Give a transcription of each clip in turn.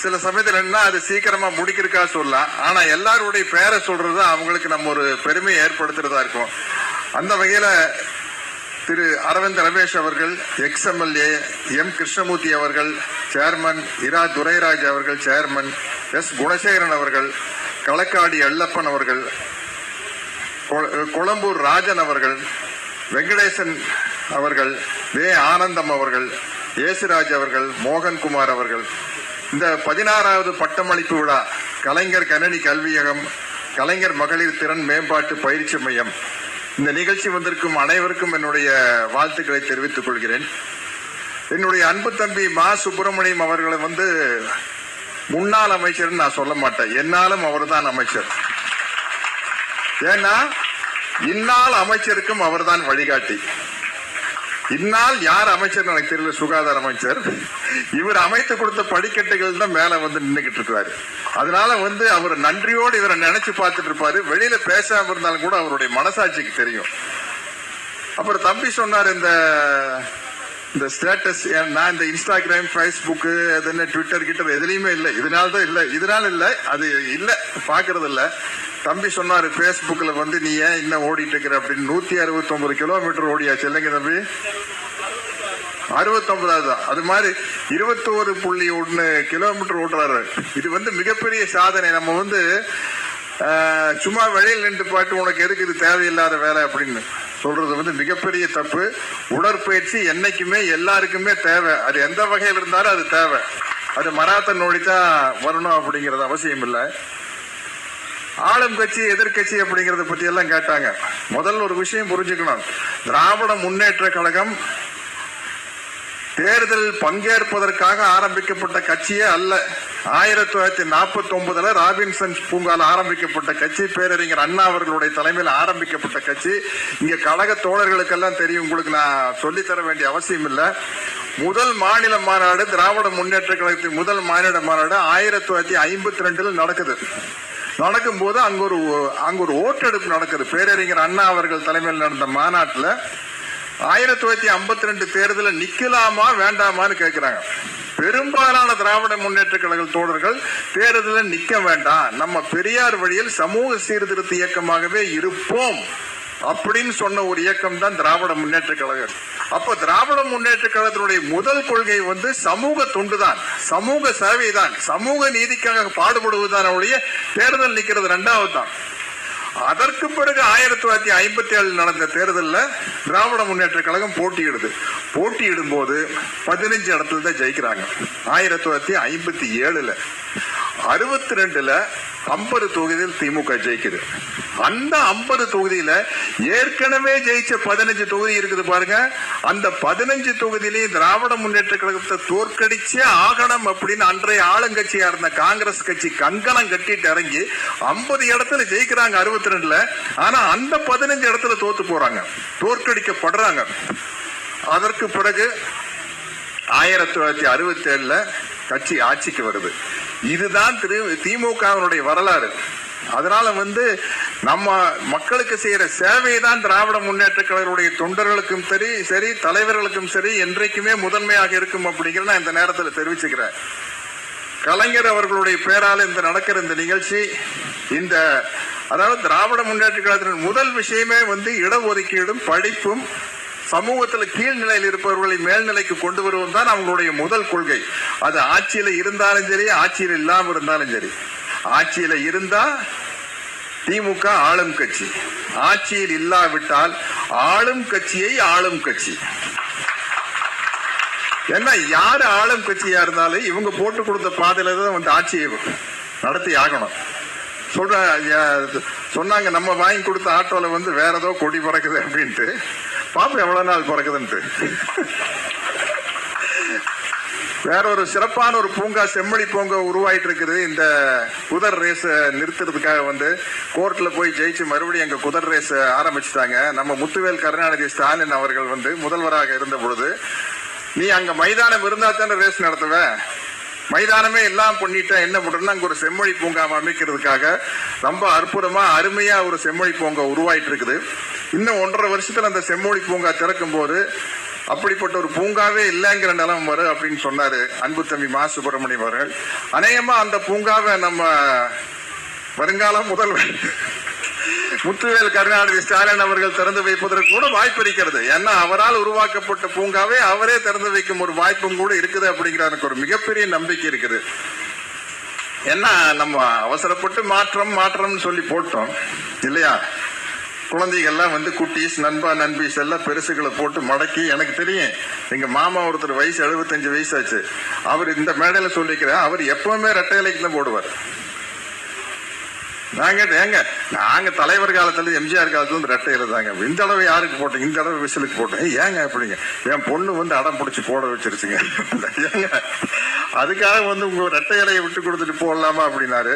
சில சமயத்துல என்ன அது சீக்கிரமா முடிக்கிறக்கா சொல்லலாம். ஆனா எல்லாருடைய பேரை சொல்றது அவங்களுக்கு நம்ம ஒரு பெருமையை ஏற்படுத்துறதா இருக்கும். அந்த வகையில திரு அரவிந்த் ரமேஷ் அவர்கள், எக்ஸ்எம்எல்ஏ எம் கிருஷ்ணமூர்த்தி அவர்கள் சேர்மன், இரா துரைராஜ் அவர்கள் சேர்மன், எஸ் குணசேகரன் அவர்கள், களக்காடி எல்லப்பன் அவர்கள், கொளம்பூர் ராஜன் அவர்கள், வெங்கடேசன் அவர்கள், வே ஆனந்தம் அவர்கள், ஏசுராஜ் அவர்கள், மோகன்குமார் அவர்கள், இந்த 16வது பட்டமளிப்பு விழா கலைஞர் கணினி கல்வியகம், கலைஞர் மகளிர் திறன் மேம்பாட்டு பயிற்சி மையம், இந்த நிகழ்ச்சி வந்திருக்கும் அனைவருக்கும் என்னுடைய வாழ்த்துக்களை தெரிவித்துக் கொள்கிறேன். என்னுடைய அன்பு தம்பி மா சுப்பிரமணியம் அவர்களை முன்னாள் அமைச்சர் நான் சொல்ல மாட்டேன், என்னாலும் அவர் தான் அமைச்சர். ஏன்னா இந்நாள் அமைச்சருக்கும் அவர் தான் வழிகாட்டி. இந்நாள் யார் அமைச்சர் எனக்கு தெரியல, சுகாதார அமைச்சர். இவர் அமைத்து கொடுத்த படிக்கட்டுகள் தான் மேல நின்றுகிட்டு இருக்காரு. அதனால அவர் நன்றியோடு இவரை நினைச்சு பார்த்துட்டு இருப்பாரு. வெளியில பேசாம இருந்தாலும் கூட அவருடைய மனசாட்சிக்கு தெரியும். அப்புறம் தம்பி சொன்னார், இந்த ஸ்டேட்டஸ், நான் இந்த இன்ஸ்டாகிராம், பேஸ்புக், ட்விட்டர் கிட்ட எதுலையுமே இல்லை. இதனால்தான் இல்லை, இதனால இல்லை, அது இல்லை, பாக்குறது இல்லை. தம்பி சொன்னாரு, பேஸ்புக்ல நீ ஏன் இன்னும் ஓடிட்டு இருக்கிற அப்படின்னு. 169 கிலோமீட்டர் ஓடியாச்சு இல்லைங்க தம்பி? 69 தான். அது மாதிரி 21.1 கிலோமீட்டர் ஓட்டுறாரு. இது மிகப்பெரிய சாதனை. நம்ம சும்மா வெளியில் நின்று பாட்டு உனக்கு எதுக்கு இது தேவையில்லாத வேலை அப்படின்னு சொல்றது மிகப்பெரிய தப்பு. உடற்பயிற்சி என்னைக்குமே எல்லாருக்குமே தேவை. அது எந்த வகையில் இருந்தாலும் அது தேவை. அது மராத்தன் ஓடித்தான் வரணும் அப்படிங்கறது அவசியம் இல்லை. ஆளும் கட்சி எதிர்கட்சி அப்படிங்கறத பத்தி எல்லாம் கேட்டாங்க. முதல்ல ஒரு விஷயம் புரிஞ்சுக்கணும். திராவிட முன்னேற்ற கழகம் தேர்தலில் பங்கேற்பதற்காக ஆரம்பிக்கப்பட்ட கட்சியே அல்ல. 1949 ராபின்சன் பூங்கால ஆரம்பிக்கப்பட்ட கட்சி, பேரறிஞர் அண்ணா அவர்களுடைய தலைமையில் ஆரம்பிக்கப்பட்ட கட்சி. இங்க கழக தோழர்களுக்கெல்லாம் தெரியும், உங்களுக்கு நான் சொல்லித்தர வேண்டிய அவசியம் இல்லை. முதல் மாநில மாநாடு, திராவிட முன்னேற்ற கழகத்தின் முதல் மாநில மாநாடு 1952 நடக்குது. நடக்கும் போது அங்க ஒரு ஓட்டெடுப்பு நடக்குது. பேரறிஞர் அண்ணா அவர்கள் தலைமையில் நடந்த மாநாட்டில் 1952 தேர்தலில் நிக்கலாமா வேண்டாமான்னு கேட்கிறாங்க. பெரும்பாலான திராவிட முன்னேற்ற கழக தோழர்கள் தேர்தலில் நிக்க வேண்டாம், நம்ம பெரியார் வழியில் சமூக சீர்திருத்த இயக்கமாகவே இருப்போம் அப்படின்னு சொன்ன ஒரு இயக்கம் தான் திராவிட முன்னேற்ற கழகம். அப்ப திராவிட முன்னேற்ற கழகத்தினுடைய முதல் கொள்கை சமூக தொண்டு தான், சமூக சேவை தான், சமூக நீதிக்காக பாடுபடுவதுதான். அவருடைய தேர்தல் நிக்கிறது இரண்டாவது தான். அதற்கு பிறகு 1957 நடந்த தேர்தலில் திராவிட முன்னேற்ற கழகம் போட்டியிடுது. போட்டியிடும் போது 15 இடத்துல தான் ஜெயிக்கிறாங்க. 1957 62ல 50 தொகுதியில் திமுக ஜெயிக்குது. அந்த 50 தொகுதியில ஏற்கனவே ஜெயிச்ச 15 தொகுதி இருக்குது பாருங்க. அந்த 15 தொகுதியிலேயே திராவிட முன்னேற்ற கழகத்தை தோற்கடிச்சே ஆகணும் அப்படின்னு அன்றைய ஆளுங்கட்சியா இருந்த காங்கிரஸ் கட்சி கங்கணம் கட்டிட்டு இறங்கி 50 இடத்துல ஜெயிக்கிறாங்க 62ல. ஆனா அந்த 15 இடத்துல தோத்து போறாங்க, தோற்கடிக்கப்படுறாங்க. அதற்கு பிறகு 1967 கட்சி ஆட்சிக்கு வருது. இதுதான் திமுகவினுடைய வரலாறு. அதனால நம்ம மக்களுக்கு செய்யற சேவை தான் திராவிட முன்னேற்ற கழகத்துடைய தொண்டர்களுக்கும் சரி தலைவர்களுக்கும் சரி என்றைக்குமே முதன்மையாக இருக்கும் அப்படிங்கிறத இந்த நேரத்தில் தெரிவிச்சுக்கிறேன். கலைஞர் அவர்களுடைய பேரால் இந்த நடக்கிற இந்த நிகழ்ச்சி, அதாவது திராவிட முன்னேற்ற கழகத்தின் முதல் விஷயமே இடஒதுக்கீடும் படிப்பும் சமூகத்தில் கீழ்நிலையில் இருப்பவர்களை மேல்நிலைக்கு கொண்டு வருவது தான் அவங்களுடைய முதல் கொள்கை. அது ஆட்சியில இருந்தாலும் சரி, ஆட்சியில் இல்லாம இருந்தாலும் சரி. ஆட்சியில இருந்தா திமுக ஆளும் கட்சி, ஆட்சியில் இல்லாவிட்டால் ஆளும் கட்சியை ஆளும் கட்சி. ஏன்னா யாரு ஆளும் கட்சியா இருந்தாலும் இவங்க போட்டு கொடுத்த பாதையில தான் ஆட்சியை நடத்தி ஆகணும். சொன்னாங்க, நம்ம வாங்கி கொடுத்த ஆட்டோல வேற ஏதோ கொடி பறக்குது அப்படின்ட்டு. பாப்பா எவ்வளவு நாள் பறக்குதுன்ட்டு. வேற ஒரு சிறப்பான ஒரு பூங்கா, செம்மொழி பூங்கா உருவாயிட்டு இருக்குது. இந்த குதிரை ரேஸ் நிறுத்துறதுக்காக கோர்ட்ல போய் ஜெயிச்சு மறுபடியும் எங்க குதிரை ரேஸ் ஆரம்பிச்சுட்டாங்க. நம்ம முத்துவேல் கருணாநிதி ஸ்டாலின் அவர்கள் முதல்வராக இருந்த பொழுது, நீ அங்க மைதானம் இருந்தா தானே ரேஸ் நடத்துவ, மைதானமே எல்லாம் பண்ணிட்டா என்ன பண்றதுன்னா அங்க ஒரு செம்மொழி பூங்கா அமைக்கிறதுக்காக ரொம்ப அற்புதமா அருமையா ஒரு செம்மொழி பூங்கா உருவாயிட்டு இருக்குது. இன்னும் 1.5 வருஷத்துல அந்த செம்மொழி பூங்கா திறக்கும் போது அப்படிப்பட்ட ஒரு பூங்காவே இல்லைங்கிற நிலம் வரும் அப்படின்னு சொன்னாரு அன்பு தம்பி மா சுப்பிரமணியம் அவர்கள். அநேகமா அந்த பூங்காவை நம்ம வருங்கால முதல்வர் முத்துவேல் கருணாநிதி ஸ்டாலின் அவர்கள் திறந்து வைப்பதற்கு கூட வாய்ப்பு இருக்கிறது. ஏன்னா அவரால் உருவாக்கப்பட்ட பூங்காவே அவரே திறந்து வைக்கும் ஒரு வாய்ப்பும் கூட இருக்குது அப்படிங்கிற எனக்கு ஒரு மிகப்பெரிய நம்பிக்கை இருக்குது. ஏன்னா நம்ம அவசரப்பட்டு மாற்றம்னு சொல்லி போட்டோம் இல்லையா? குழந்தைகள்லாம் வந்து குட்டீஸ் நண்பா நண்பீஸ் எல்லாம் பெருசுகளை போட்டு மடக்கி, எனக்கு தெரியும் எங்க மாமா ஒருத்தர் வயசு 75 வயசாச்சு. அவர் இந்த மேடையில சொல்லிக்கிற அவர் எப்பவுமே ரெட்டை இலைக்கு தான் போடுவார். நாங்க தலைவர் காலத்துல எம்ஜிஆர் காலத்துல வந்து ரெட்டை இலை தாங்க. இந்த தடவை யாருக்கு போட்டோம்? இந்த தடவை விசிலுக்கு போட்டோம். ஏங்க அப்படிங்க? என் பொண்ணு வந்து அடம் பிடிச்சி போட வச்சிருச்சுங்க. ஏங்க அதுக்காக வந்து உங்க ரெட்டை இலையை விட்டு கொடுத்துட்டு போடலாமா அப்படின்னாரு.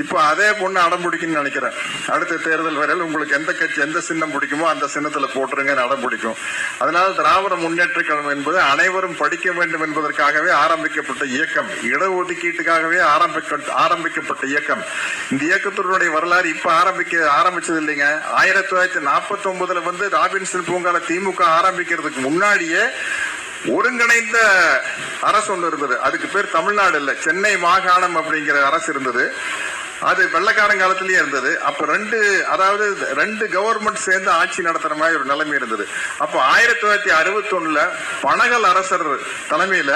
இப்ப அதே பொண்ணு அடம் பிடிக்குன்னு நினைக்கிறேன். அடுத்த தேர்தல் வரையில் உங்களுக்கு எந்த கட்சி எந்த சின்னம் பிடிக்குமோ அந்த சின்னத்துல போட்டுருங்க அடம் பிடிக்கும். அதனால திராவிட முன்னேற்ற கழகம் என்பது அனைவரும் படிக்க வேண்டும் என்பதற்காகவே ஆரம்பிக்கப்பட்ட இயக்கம், இடஒதுக்கீட்டுக்காகவே ஆரம்பிக்கப்பட்ட இயக்கம். இந்த இயக்கத்தினுடைய வரலாறு இப்ப ஆரம்பிச்சது இல்லைங்க. 1949 வந்து ராபின்சன் பூங்கால திமுக ஆரம்பிக்கிறதுக்கு முன்னாடியே ஒருங்கிணைந்த அரசு ஒன்று இருந்தது. அதுக்கு பேர் தமிழ்நாடு இல்ல, சென்னை மாகாணம் அப்படிங்கிற அரசு இருந்தது. அது வெள்ளக்காரன் காலத்திலேயே இருந்தது. அப்ப ரெண்டு கவர்மெண்ட் சேர்ந்து ஆட்சி நடத்துற மாதிரி ஒரு நிலைமை இருந்தது. அப்ப 1961 பனகல் அரசர் தலைமையில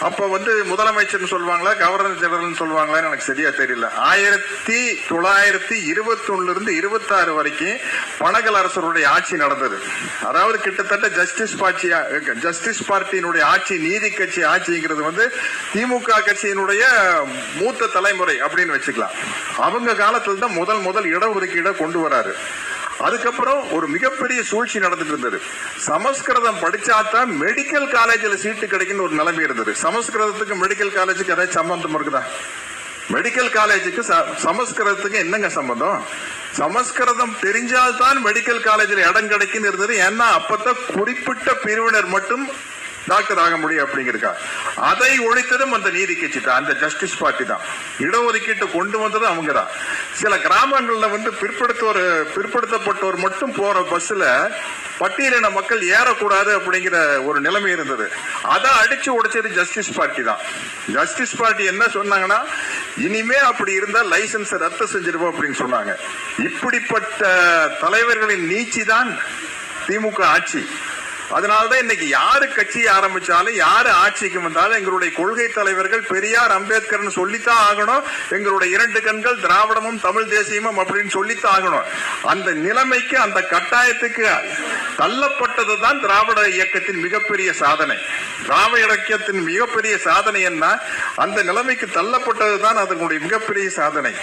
அப்ப வந்து முதலமைச்சர் சொல்லுவாங்களா கவர்னர் ஜெனரல் சொல்லுவாங்களா எனக்கு சரியா தெரியல. 1921 இருந்து 26 வரைக்கும் பனகல் அரசருடைய ஆட்சி நடந்தது. அதாவது கிட்டத்தட்ட ஜஸ்டிஸ் பார்ட்டியினுடைய ஆட்சி, நீதி கட்சி ஆட்சிங்கிறது வந்து திமுக கட்சியினுடைய மூத்த தலைமுறை அப்படின்னு வச்சுக்கலாம். அவங்க காலத்துல தான் முதல் இடஒதுக்கீடை கொண்டு வராரு. அதுக்கப்புறம் ஒரு மிகப்பெரிய சூழ்ச்சி நடந்துட்டு இருந்தது. சமஸ்கிருதம் படிச்சாதான் மெடிக்கல் காலேஜில் சீட்டு கிடைக்குன்னு ஒரு நிலைமை இருந்தது. சமஸ்கிருதத்துக்கு மெடிக்கல் காலேஜுக்கு ஏதாச்சும் சம்பந்தம் இருக்குதா? மெடிக்கல் காலேஜுக்கு சமஸ்கிருதத்துக்கு என்னங்க சம்பந்தம்? சமஸ்கிருதம் தெரிஞ்சால்தான் மெடிக்கல் காலேஜில் இடம் கிடைக்குன்னு இருந்தது. ஏன்னா அப்பதான் குறிப்பிட்ட பிரிவினர் மட்டும் டாக்டர் ஆக முடியும் அப்படிங்கிறா. அதை ஒழித்ததும் அந்த நீதி கட்சி தான், அந்த ஜஸ்டிஸ் பார்ட்டி தான். இடஒதுக்கீட்டு கொண்டு வந்தது அவங்க தான். சில கிராமங்கள்ல வந்து பிற்படுத்தப்பட்டோர் மட்டும் போற பஸ்ல பட்டியலின மக்கள் ஏறக்கூடாது அப்படிங்கிற ஒரு நிலைமை இருந்தது. அதை அடிச்சு உடைச்சது ஜஸ்டிஸ் பார்ட்டி தான். ஜஸ்டிஸ் பார்ட்டி என்ன சொன்னாங்கன்னா, இனிமே அப்படி இருந்தா லைசன்ஸ் ரத்து செஞ்சிருவோம் அப்படின்னு சொன்னாங்க. இப்படிப்பட்ட தலைவர்களின் நீச்சி தான் திமுக ஆட்சி. அதனாலதான் இன்னைக்கு யாரு கட்சி ஆரம்பிச்சாலும் யாரு ஆட்சிக்கு வந்தாலும் எங்களுடைய கொள்கை தலைவர்கள் பெரியார் அம்பேத்கர் சொல்லித்தான் ஆகணும். எங்களுடைய 2 கண்கள் திராவிடமும் தமிழ் தேசியமும் அப்படின்னு சொல்லித்தான் ஆகணும். அந்த நிலைமைக்கு அந்த கட்டாயத்துக்கு தள்ளப்பட்டதுதான் திராவிட இயக்கத்தின் மிகப்பெரிய சாதனை. திராவிட இயக்கத்தின் மிகப்பெரிய சாதனை என்ன? அந்த நிலைமைக்கு தள்ளப்பட்டதுதான் அதனுடைய மிகப்பெரிய சாதனை.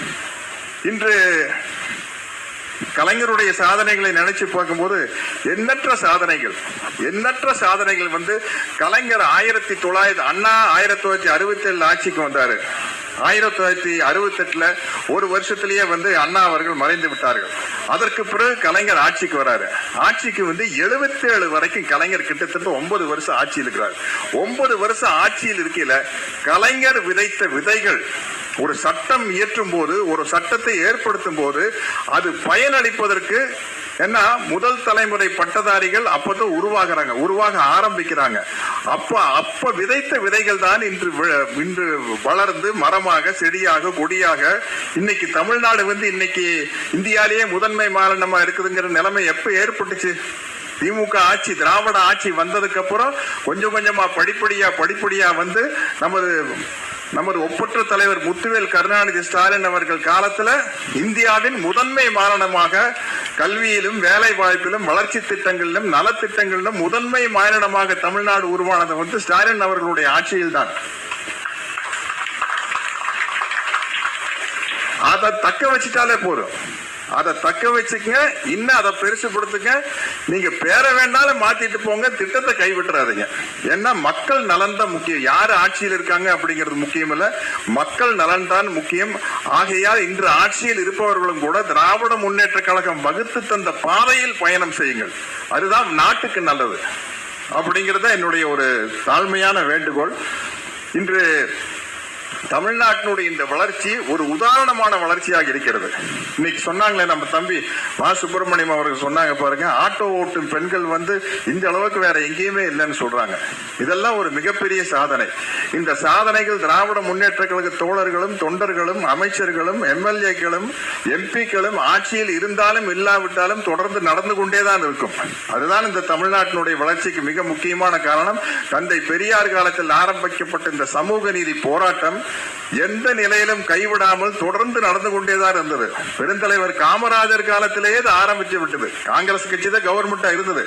இன்று கலைஞருடைய சாதனைகளை நினைச்சு பார்க்கும்போது எண்ணற்ற சாதனைகள் வந்து கலைஞர் அண்ணா 1967 ஆட்சிக்கு வந்தாரு. 1968 ஒரு வருஷத்திலேயே வந்து அண்ணா அவர்கள் மறைந்து விட்டார்கள். அதற்கு பிறகு கலைஞர் ஆட்சிக்கு வராரு. ஆட்சிக்கு வந்து 77 வரைக்கும் கலைஞர் கிட்டத்தட்ட 9 வருஷம் ஆட்சியில் இருக்கிறார். 9 வருஷம் ஆட்சியில் இருக்கையில கலைஞர் விதைத்த விதைகள் ஒரு சட்டம் இயற்றும் போது, ஒரு சட்டத்தை ஏற்படுத்தும் போது அது பயனளிப்பதற்கு என்ன முதல் தலைமுறை பட்டதாரிகள் அப்பதான் உருவாக ஆரம்பிக்கிறாங்க. அப்ப விதைத்த விதைகள் தான் இன்று வளர்ந்து மரமாக, செடியாக, கொடியாக இன்னைக்கு தமிழ்நாடு வந்து இன்னைக்கு இந்தியாலேயே முதன்மை மாநிலமா இருக்குதுங்கிற நிலைமை எப்ப ஏற்பட்டுச்சு? திமுக ஆட்சி, திராவிட ஆட்சி வந்ததுக்கு அப்புறம் கொஞ்சம் கொஞ்சமா படிப்படியா வந்து நமது ஒப்பற்ற தலைவர் முத்துவேல் கருணாநிதி ஸ்டாலின் அவர்கள் காலத்துல இந்தியாவின் முதன்மை மாநிலமாக கல்வியிலும் வேலை வாய்ப்பிலும் வளர்ச்சி திட்டங்களிலும் நலத்திட்டங்களிலும் முதன்மை மாநிலமாக தமிழ்நாடு உருவானது வந்து ஸ்டாலின் அவர்களுடைய ஆட்சியில் தான். அதை தக்க வச்சுட்டாலே போதும். அதை தக்க வச்சுக்கங்க, இன்னும் அதை பெருசுப்படுத்துங்க. நீங்க பேர வேண்டாலும் மாத்திட்டு போங்க, திட்டத்தை கைவிட்டுறாதீங்க. ஏன்னா மக்கள் நலன் தான் முக்கியம். யாரு ஆட்சியில் இருக்காங்க அப்படிங்கிறது முக்கியம் இல்ல, மக்கள் நலன் தான் முக்கியம். ஆகையால் இன்று ஆட்சியில் இருப்பவர்களும் கூட திராவிட முன்னேற்ற கழகம் வகுத்து தந்த பாதையில் பயணம் செய்யுங்கள். அதுதான் நாட்டுக்கு நல்லது அப்படிங்கறத என்னுடைய ஒரு தாழ்மையான வேண்டுகோள். இன்று தமிழ்நாட்டினுடைய இந்த வளர்ச்சி ஒரு உதாரணமான வளர்ச்சியாக இருக்கிறது. இன்னைக்கு சொன்னாங்களே நம்ம தம்பி மா சுப்பிரமணியம் அவர்கள் சொன்னாங்க பாருங்க, ஆட்டோ ஓட்டும் பெண்கள் இந்த அளவுக்கு வேற எங்கேயுமே இல்லைன்னு சொல்றாங்க. இதெல்லாம் ஒரு மிகப்பெரிய சாதனை. இந்த சாதனைகள் திராவிட முன்னேற்ற கழக தோழர்களும் தொண்டர்களும் அமைச்சர்களும் எம்எல்ஏக்களும் எம்பிக்களும் ஆட்சியில் இருந்தாலும் இல்லாவிட்டாலும் தொடர்ந்து நடந்து கொண்டேதான் இருக்கும். அதுதான் இந்த தமிழ்நாட்டினுடைய வளர்ச்சிக்கு மிக முக்கியமான காரணம். தந்தை பெரியார் காலத்தில் ஆரம்பிக்கப்பட்ட இந்த சமூக நீதி போராட்டம் எந்த நிலையிலும் கைவிடாமல் தொடர்ந்து நடந்து கொண்டேதான் இருந்தது. பெருந்தலைவர் காமராஜர் காலத்திலேயே ஆரம்பிச்சு விட்டது. காங்கிரஸ் கட்சி தான் கவர்மெண்டா இருந்தது.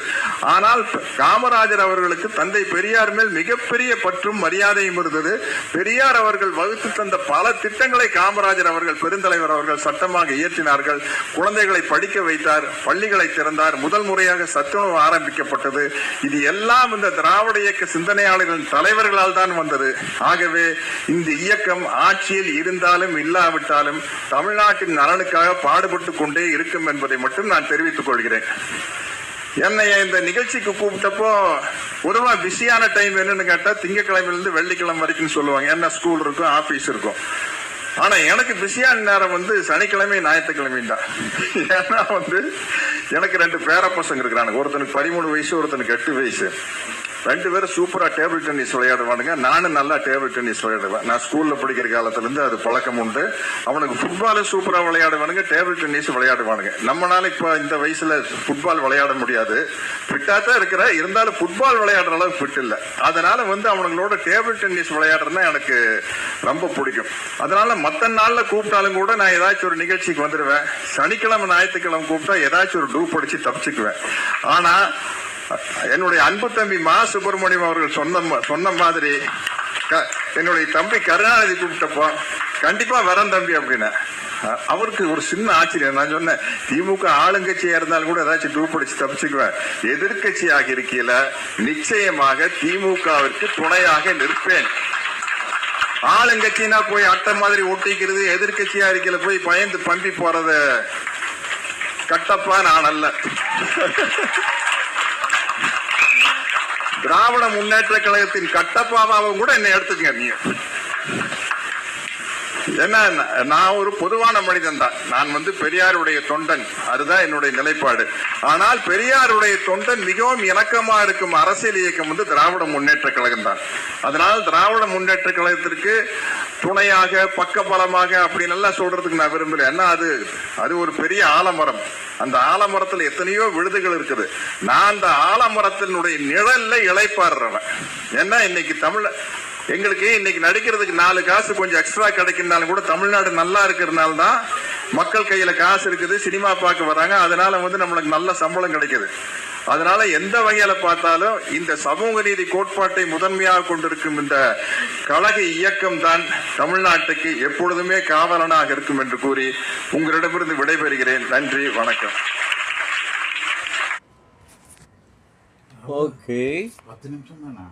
ஆனால் காமராஜர் அவர்களுக்கு தந்தை பெரியார் மேல் மிகப்பெரிய பற்றும் மரியாதையும் இருந்தது. பெரியார் அவர்கள் வகுத்து தந்த பல திட்டங்களை காமராஜர் அவர்கள் பெருந்தலைவர் அவர்கள் சட்டமாக இயற்றினார்கள். குழந்தைகளை படிக்க வைத்தார், பள்ளிகளை திறந்தார், முதல் முறையாக சத்துணவு ஆரம்பிக்கப்பட்டது. இது எல்லாம் இந்த திராவிட இயக்க சிந்தனையாளர்களின் தலைவர்களால் தான் வந்தது. ஆகவே இந்த இயக்கம் ஆட்சியில் இருந்தாலும் இல்லாவிட்டாலும் தமிழ்நாட்டின் நலனுக்காக பாடுபட்டுக் கொண்டே இருக்கும் என்பதை மட்டும் நான் தெரிவித்துக் கொள்கிறேன். என்னை இந்த நிகழ்ச்சிக்கு கூப்பிட்டப்போ பொதுவா பிஸியான டைம் என்னன்னு கேட்டா திங்கக்கிழமையிலிருந்து வெள்ளிக்கிழமை வரைக்கும் சொல்லுவாங்க. என்ன ஸ்கூல் இருக்கும், ஆபீஸ் இருக்கும். ஆனா எனக்கு பிஸியான நேரம் சனிக்கிழமை ஞாயிற்றுக்கிழமை தான். ஏன்னா எனக்கு 2 பேர பசங்க இருக்கிறாங்க. ஒருத்தனுக்கு 13 வயசு, ஒருத்தனுக்கு 8 வயசு. 2 பேரும் சூப்பரா டேபிள் டென்னிஸ் விளையாடுவானுங்க. நானும் நல்லா டேபிள் டென்னிஸ் விளையாடுவேன். நான் ஸ்கூல்ல படிக்கிற காலத்துல இருந்து அது பழக்கம் உண்டு. அவனுக்கு ஃபுட்பாலும் சூப்பரா விளையாடுவானுங்க, டேபிள் டென்னிஸ் விளையாடுவானுங்க. நம்மளால இப்ப இந்த வயசுல ஃபுட்பால் விளையாட முடியாது. ஃபிட்டா தான் இருக்கிற, இருந்தாலும் ஃபுட்பால் விளையாடுற அளவுக்கு ஃபிட் இல்ல. அதனால அவனுங்களோட டேபிள் டென்னிஸ் விளையாடுறதுன்னா எனக்கு ரொம்ப பிடிக்கும். அதனால மத்த நாள்ல கூப்பிட்டாலும் கூட நான் ஏதாச்சும் ஒரு நிகழ்ச்சிக்கு வந்துடுவேன். சனிக்கிழமை ஞாயிற்றுக்கிழமை கூப்பிட்டா ஏதாச்சும் ஒரு டூப் அடிச்சு தப்பிச்சுக்குவேன். ஆனா என்னுடைய அன்பு தம்பி மா சுப்பிரமணியம் அவர்கள் சொன்ன மாதிரி என்னுடைய தம்பி கருணாநிதி கூப்பிட்டப்போ கண்டிப்பா வரேன் தம்பி அப்படின்னு. அவருக்கு ஒரு சின்ன ஆச்சரியம். நான் சொன்னேன், திமுக ஆளுங்கட்சியா இருந்தாலும் கூட ஏதாச்சும் டூப் அடிச்சு தப்பிச்சுக்குவேன். எதிர்கட்சியாக இருக்கையில நிச்சயமாக திமுகவிற்கு துணையாக நிற்பேன். ஆளுங்கட்சினா போய் அட்டை மாதிரி ஒட்டிக்கிறது, எதிர்கட்சியா இருக்கையில போய் பயந்து பம்பி போறத கட்டப்பா நான் அல்ல. திராவிட முன்னேற்ற கழகத்தின் கட்டப்பாவும் கூட என்னை எடுத்துக்கங்க. நீங்க என்ன, நான் ஒரு பொதுவான மனிதன் தான். நான் பெரியாருடைய தொண்டன், அதுதான் என்னுடைய நிலைப்பாடு. ஆனால் பெரியாருடைய தொண்டன் மிகவும் இணக்கமா இருக்கும் அரசியல் இயக்கம் திராவிட முன்னேற்ற கழகம் தான். அதனால் திராவிட முன்னேற்ற கழகத்திற்கு துணையாக பக்கபலமாக அப்படின்னு எல்லாம் சொல்றதுக்கு நான் விரும்பல. ஏன்னா அது ஒரு பெரிய ஆலமரம். அந்த ஆலமரத்துல எத்தனையோ விழுதுகள் இருக்குது. நான் அந்த ஆலமரத்தினுடைய நிழல்ல இளைப்பாடுறவன். ஏன்னா இன்னைக்கு எங்களுக்கு இன்னைக்கு நடிக்கிறதுக்கு 4 காசு கொஞ்சம் எக்ஸ்ட்ரா கிடைக்குனாலும் கூட தமிழ்நாடு நல்லா இருக்கிறதுனால தான் மக்கள் கையில காசு இருக்குது, சினிமா பார்க்க வர்றாங்க. அதனால நம்மளுக்கு நல்ல சம்பளம் கிடைக்குது. அதனால எந்த வகையில பார்த்தாலும் இந்த சமூக நீதி கோட்பாட்டை முதன்மையாக கொண்டிருக்கும் இந்த கழக இயக்கம் தான் தமிழ்நாட்டுக்கு எப்பொழுதுமே காவலனாக இருக்கும் என்று கூறி உங்களிடமிருந்து விடைபெறுகிறேன். நன்றி, வணக்கம். ஓகே, 10 நிமிஷம் தானா?